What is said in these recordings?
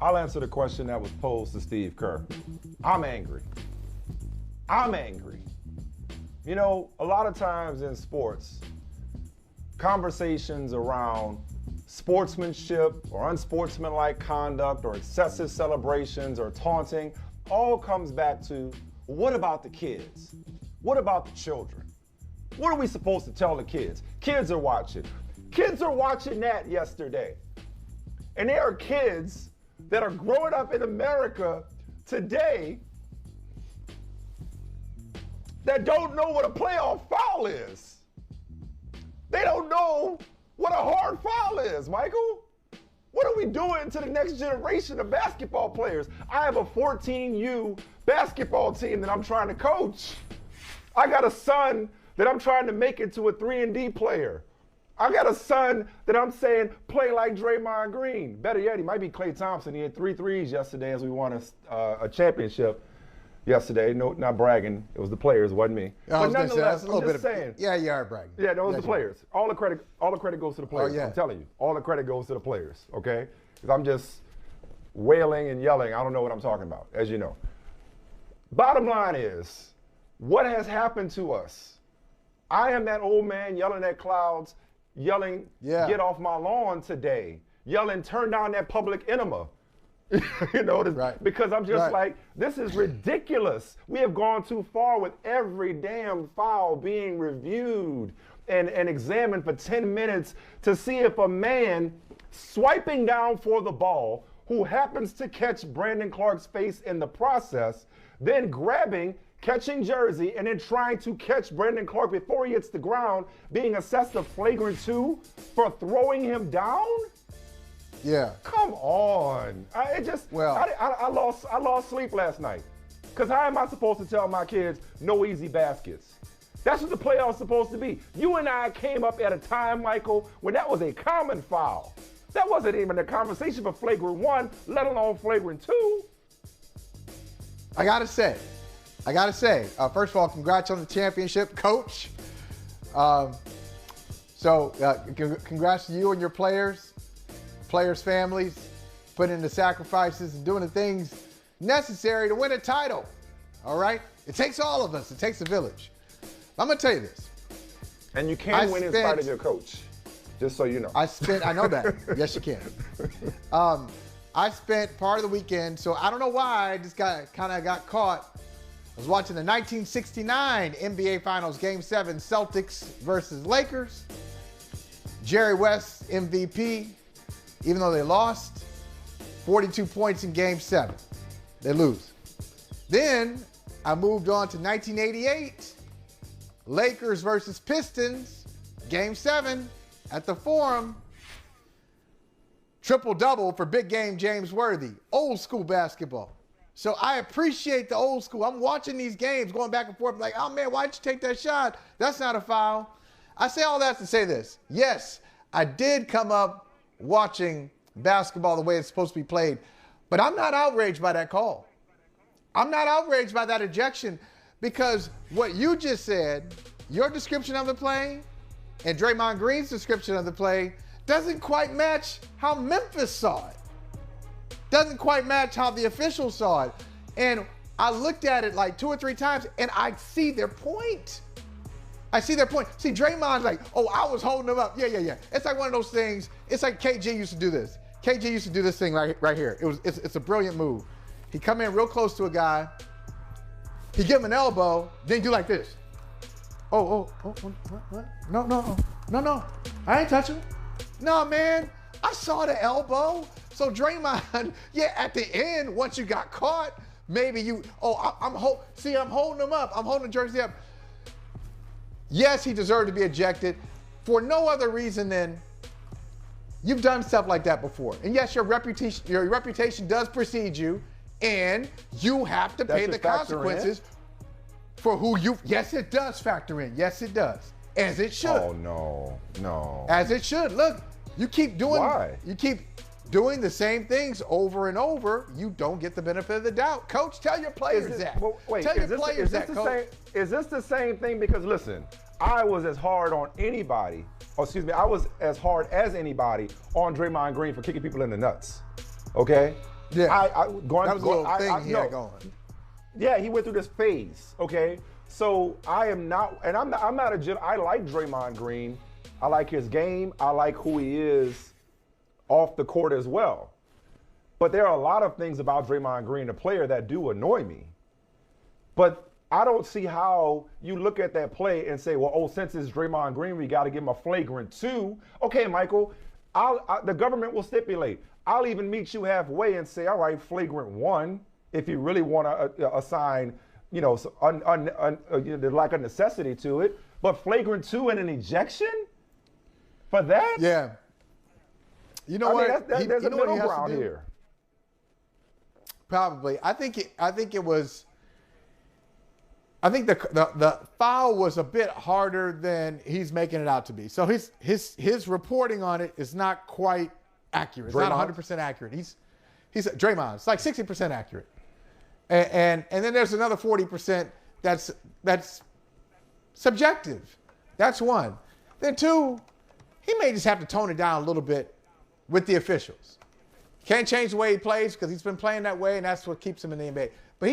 I'll answer the question that was posed to Steve Kerr. I'm angry. I'm angry. You know, a lot of times in sports, conversations around sportsmanship or unsportsmanlike conduct or excessive celebrations or taunting all comes back to, what about the kids? What about the children? What are we supposed to tell the kids? Kids are watching. Kids are watching that yesterday. And there are kids that are growing up in America today that don't know what a playoff foul is. They don't know what a hard foul is, Michael. What are we doing to the next generation of basketball players? I have a 14U basketball team that I'm trying to coach. I got a son that I'm trying to make into a 3-and-D player. I got a son that I'm saying play like Draymond Green. Better yet, he might be Klay Thompson. He had 3 threes yesterday as we won a championship yesterday. No, not bragging. It was the players, it wasn't me. But nonetheless, I'm just saying. Yeah, you are bragging. Yeah, no, it was the players. All the credit goes to the players. Oh, yeah. I'm telling you, all the credit goes to the players. Okay, because I'm just wailing and yelling. I don't know what I'm talking about, as you know. Bottom line is, what has happened to us? I am that old man yelling at clouds, yelling, get off my lawn today, yelling, turn down that public enema. You know, right. Because I'm just like, this is ridiculous. We have gone too far with every damn foul being reviewed and examined for 10 minutes to see if a man swiping down for the ball who happens to catch Brandon Clark's face in the process, then grabbing, catching Jersey, and then trying to catch Brandon Clark before he hits the ground, being assessed a flagrant 2 for throwing him down? Yeah. Come on. I lost sleep last night. Because how am I supposed to tell my kids no easy baskets? That's what the playoffs supposed to be. You and I came up at a time, Michael, when that was a common foul. That wasn't even a conversation for flagrant 1, let alone flagrant 2. I gotta say, first of all, congrats on the championship, Coach. Congrats to you and your players, families, putting in the sacrifices and doing the things necessary to win a title. All right? It takes all of us. It takes a village. I'm going to tell you this. And you can win in spite of your coach, just so you know. I know that. Yes, you can. I spent part of the weekend, so I don't know why I just got caught. I was watching the 1969 NBA Finals Game 7, Celtics versus Lakers. Jerry West, MVP. Even though they lost, 42 points in Game 7. They lose. Then I moved on to 1988, Lakers versus Pistons, Game 7 at the Forum. Triple-double for big game James Worthy. Old school basketball. So I appreciate the old school. I'm watching these games going back and forth like, oh man, why'd you take that shot? That's not a foul. I say all that to say this. Yes, I did come up watching basketball the way it's supposed to be played, but I'm not outraged by that call. I'm not outraged by that ejection because what you just said, your description of the play and Draymond Green's description of the play doesn't quite match how Memphis saw it. Doesn't quite match how the officials saw it. And I looked at it like 2 or 3 times and I see their point. See, Draymond's like, oh, I was holding him up. Yeah. It's like one of those things. It's like KG used to do this. KG used to do this thing right here. It's a brilliant move. He come in real close to a guy. He give him an elbow, then do like this. What? No. I ain't touching him. No, man. I saw the elbow. So Draymond, at the end, once you got caught, maybe I'm holding him up. I'm holding the jersey up. Yes, he deserved to be ejected for no other reason than you've done stuff like that before. And yes, your reputation does precede you, and you have to pay the consequences for who you. Yes, it does factor in. Yes, it does. As it should. Oh, no. As it should. Look, you keep doing. Why? You keep doing the same things over and over. You don't get the benefit of the doubt. Coach, tell your players that. Tell your players that, Coach. Is this the same thing? Because listen, I was as hard on anybody. I was as hard as anybody on Draymond Green for kicking people in the nuts. Okay? Yeah. Going, that was a little thing he had going. Yeah, he went through this phase. Okay, so I am not, and I'm not a. I like Draymond Green. I like his game. I like who he is off the court as well. But there are a lot of things about Draymond Green, the player, that do annoy me. But I don't see how you look at that play and say, well, since it's Draymond Green, we got to give him a flagrant 2. Okay, Michael, the government will stipulate. I'll even meet you halfway and say, all right, flagrant 1, if you really want to assign, like a necessity to it. But flagrant 2 and an ejection for that? Yeah. You know what? There's a middle ground here. Probably. I think the foul was a bit harder than he's making it out to be. So his reporting on it is not quite accurate. It's not 100% accurate. He's Draymond. It's like 60% accurate. And then there's another 40% that's subjective. That's one. Then 2, he may just have to tone it down a little bit with the officials. Can't change the way he plays because he's been playing that way, and that's what keeps him in the NBA. But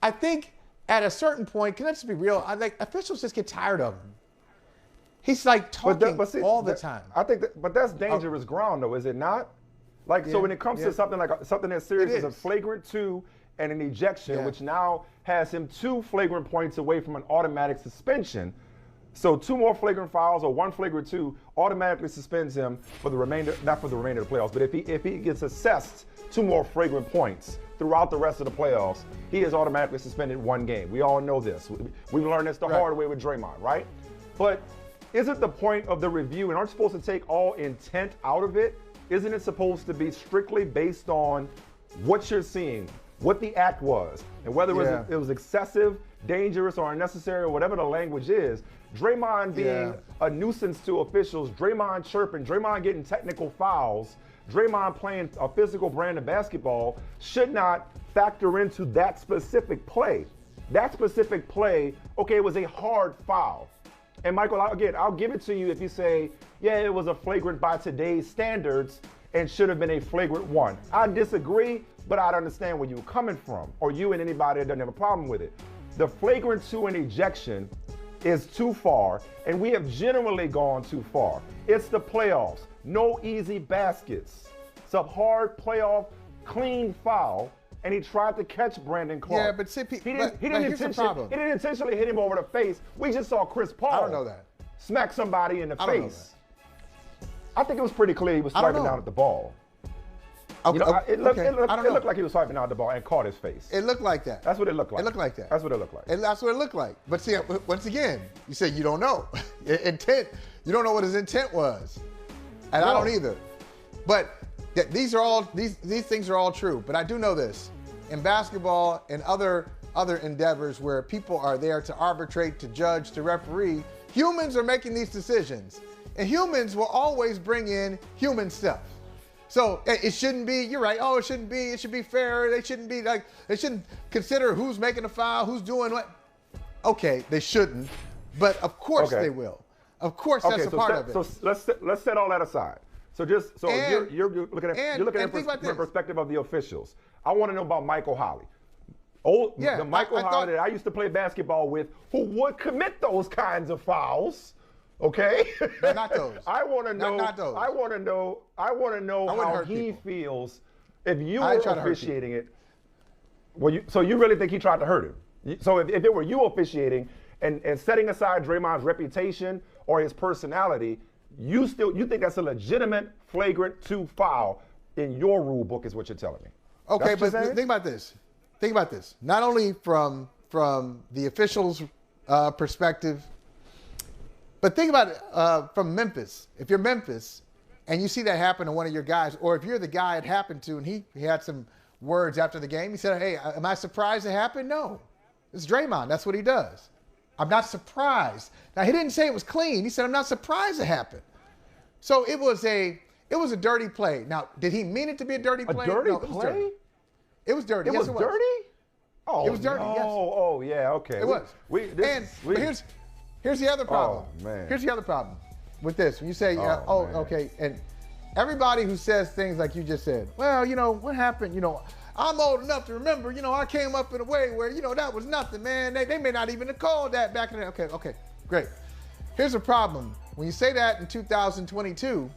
I think at a certain point, let's be real, officials just get tired of him. He's like talking all the time. I think but that's dangerous ground, though, is it not? So when it comes to something as serious as a flagrant 2 and an ejection, which now has him 2 flagrant points away from an automatic suspension. So 2 more flagrant fouls or 1 flagrant 2 automatically suspends him for the remainder, not for the remainder of the playoffs, but if he gets assessed 2 more flagrant points throughout the rest of the playoffs, he is automatically suspended 1 game. We all know this. We've learned this the hard way with Draymond, right? But isn't the point of the review, and aren't you supposed to take all intent out of it? Isn't it supposed to be strictly based on what you're seeing, what the act was, and whether it was excessive, dangerous, or unnecessary, or whatever the language is? Draymond being a nuisance to officials, Draymond chirping, Draymond getting technical fouls, Draymond playing a physical brand of basketball should not factor into that specific play. That specific play, okay, it was a hard foul. And Michael, I'll give it to you if you say, yeah, it was a flagrant by today's standards and should have been a flagrant 1. I disagree, but I understand where you're coming from, or you and anybody that doesn't have a problem with it. The flagrant 2 and ejection is too far, and we have generally gone too far. It's the playoffs. No easy baskets. It's a hard playoff, clean foul, and he tried to catch Brandon Clark. Yeah, but he didn't intentionally hit him over the face. We just saw Chris Paul. I don't know that. Smack somebody in the face. I think it was pretty clear he was swiping down at the ball. Okay, it looked like he was swiping out the ball and caught his face. It looked like that. That's what it looked like. It looked like that. That's what it looked like. And that's what it looked like. But see, once again, you say you don't know. Intent. You don't know what his intent was. And I don't either. But these things are all true. But I do know this. In basketball and other endeavors where people are there to arbitrate, to judge, to referee, humans are making these decisions. And humans will always bring in human stuff. So it shouldn't be, you're right, it shouldn't be, it should be fair. They shouldn't consider who's making a foul, who's doing what. Okay, they shouldn't, but of course they will. Of course that's a part of it. So let's set all that aside. You're looking at it from the perspective of the officials. I want to know about Michael Holley. The Michael Holley that I used to play basketball with, who would commit those kinds of fouls. Okay, not those. I want to know. Not those. I want to know how he feels if you were officiating it. Well, so you really think he tried to hurt him? So if it were you officiating and setting aside Draymond's reputation or his personality, you think that's a legitimate flagrant 2 foul in your rule book, is what you're telling me? Okay, but think about this. Think about this. Not only from the officials' perspective. But think about it from Memphis. If you're Memphis and you see that happen to one of your guys, or if you're the guy it happened to and he had some words after the game, he said, hey, am I surprised it happened? No. It's Draymond. That's what he does. I'm not surprised. Now, he didn't say it was clean. He said, I'm not surprised it happened. So it was a dirty play. Now, did he mean it to be a dirty play? A dirty play? It was dirty. Yes, it was. Dirty? Oh, it was dirty, yes. Oh, yeah, okay. It was. But here's the other problem. Oh, man. Here's the other problem with this. When you say, okay, and everybody who says things like you just said, well, what happened? I'm old enough to remember, I came up in a way where, that was nothing, man. They may not even have called that back in the day. Okay, great. Here's a problem. When you say that in 2022,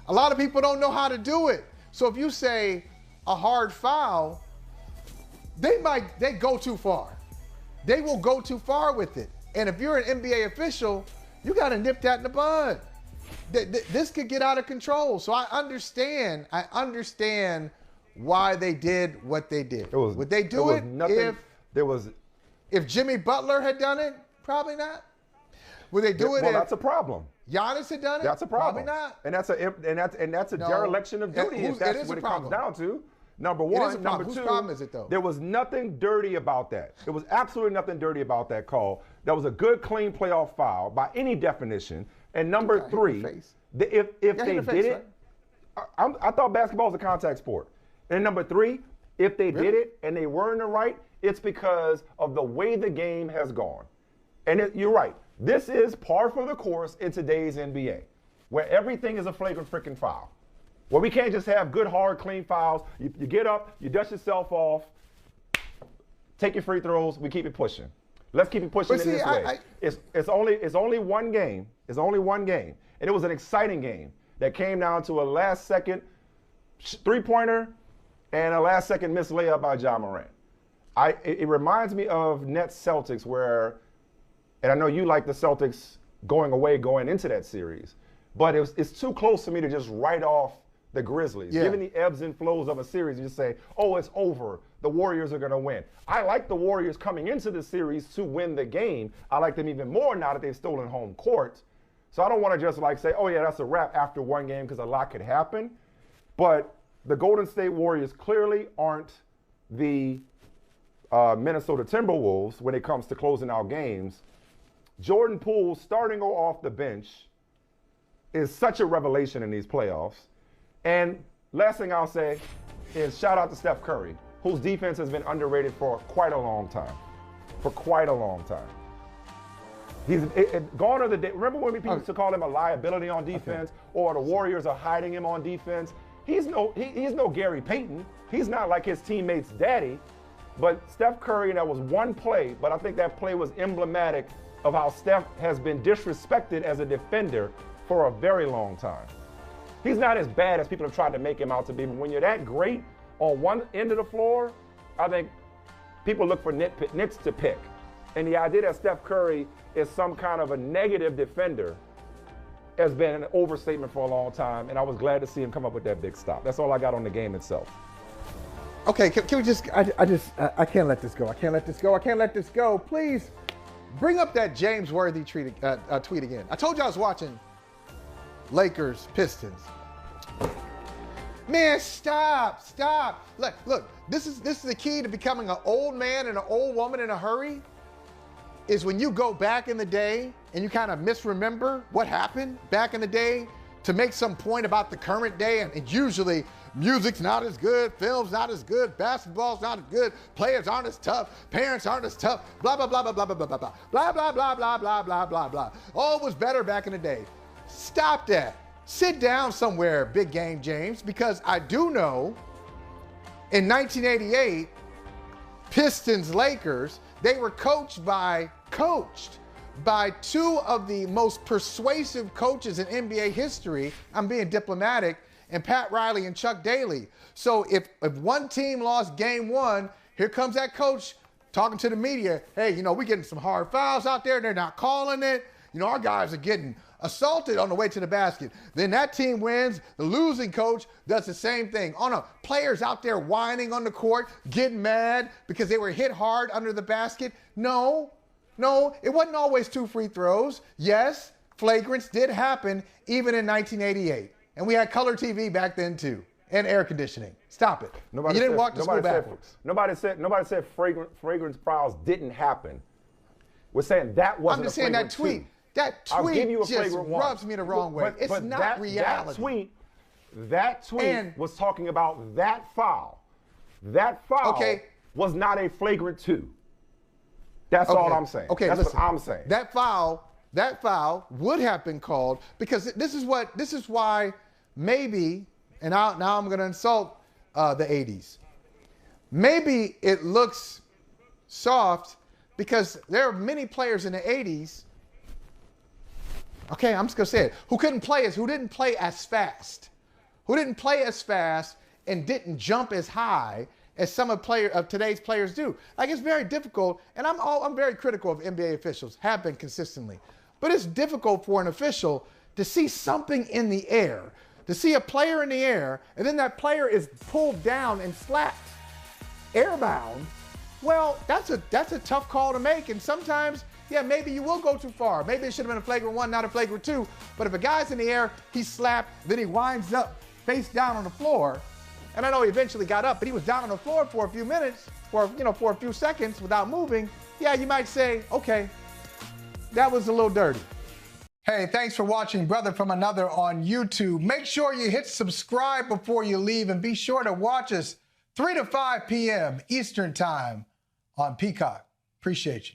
a lot of people don't know how to do it. So if you say a hard foul, they go too far. They will go too far with it. And if you're an NBA official, you got to nip that in the bud. This could get out of control. So I understand why they did what they did. Would they do it if Jimmy Butler had done it? Probably not. Would they do it if that's a problem. Giannis had done it? That's a problem. Probably not. And that's a dereliction of duty if that's what it comes down to. Number one. Number two, whose problem is it though? There was nothing dirty about that. There was absolutely nothing dirty about that call. That was a good, clean playoff foul by any definition. And number three, if they did it, I thought basketball was a contact sport. And number three, if they did it and they were in the right, it's because of the way the game has gone. And you're right. This is par for the course in today's NBA, where everything is a flagrant freaking foul. Where we can't just have good, hard, clean fouls. You get up, you dust yourself off, take your free throws, we keep it pushing. Let's keep it pushing in this way. It's only one game. It's only one game. And it was an exciting game that came down to a last-second three-pointer and a last-second missed layup by Ja Morant. It reminds me of Nets Celtics where, and I know you like the Celtics going into that series, but it's too close for me to just write off the Grizzlies. Yeah. Given the ebbs and flows of a series, you just say, oh, it's over. The Warriors are going to win. I like the Warriors coming into the series to win the game. I like them even more now that they've stolen home court. So I don't want to just say, oh, yeah, that's a wrap after one game because a lot could happen. But the Golden State Warriors clearly aren't the Minnesota Timberwolves when it comes to closing out games. Jordan Poole starting off the bench is such a revelation in these playoffs. And last thing I'll say is shout out to Steph Curry, whose defense has been underrated for quite a long time. He's gone are the day. Remember when people used to call him a liability on defense, or the Warriors are hiding him on defense? He's no Gary Payton. He's not like his teammate's daddy. But Steph Curry, that was one play, but I think that play was emblematic of how Steph has been disrespected as a defender for a very long time. He's not as bad as people have tried to make him out to be, but when you're that great on one end of the floor, I think people look for nits to pick. And the idea that Steph Curry is some kind of a negative defender has been an overstatement for a long time, and I was glad to see him come up with that big stop. That's all I got on the game itself. Okay, can we just, I can't let this go. I can't let this go. Please bring up that James Worthy tweet again. I told you I was watching Lakers Pistons. Man, stop. Look, this is the key to becoming an old man and an old woman in a hurry, is when you go back in the day and you kind of misremember what happened back in the day to make some point about the current day, and usually music's not as good, film's not as good, basketball's not as good, players aren't as tough, parents aren't as tough, blah, blah, blah, blah, blah, blah, blah, blah, blah, blah, blah, blah, blah, blah, blah, blah, blah. All was better back in the day. Stop that. Sit down somewhere, Big Game James, because I do know in 1988, Pistons Lakers, they were coached by two of the most persuasive coaches in NBA history. I'm being diplomatic, and Pat Riley and Chuck Daly. So if one team lost game one, here comes that coach talking to the media. Hey, we're getting some hard fouls out there. They're not calling it. Our guys are getting assaulted on the way to the basket. Then that team wins. The losing coach does the same thing. Oh no, players out there whining on the court, getting mad because they were hit hard under the basket. No, it wasn't always 2 free throws. Yes, flagrants did happen even in 1988. And we had color TV back then too, and air conditioning. Stop it. You didn't walk to school backwards. Nobody said fragrance fouls didn't happen. We're saying that wasn't. I'm just saying that tweet. That tweet just rubs me the wrong way. It's not reality. That tweet was talking about that foul. That foul was not a flagrant 2. That's all I'm saying. Okay, that's listen, what I'm saying. That foul would have been called because this is why maybe, and now I'm going to insult the 80s. Maybe it looks soft because there are many players in the 80s, okay, I'm just going to say it, who didn't play as fast, and didn't jump as high as some of today's players do. Like, it's very difficult, and I'm very critical of NBA officials, have been consistently. But it's difficult for an official to see something in the air, to see a player in the air, and then that player is pulled down and slapped airbound. Well, that's a tough call to make, and sometimes, yeah, maybe you will go too far. Maybe it should have been a flagrant 1, not a flagrant 2. But if a guy's in the air, he's slapped, then he winds up face down on the floor. And I know he eventually got up, but he was down on the floor for a few minutes, for a few seconds without moving. Yeah, you might say, okay, that was a little dirty. Hey, thanks for watching Brother from Another on YouTube. Make sure you hit subscribe before you leave, and be sure to watch us 3 to 5 p.m. Eastern Time on Peacock. Appreciate you.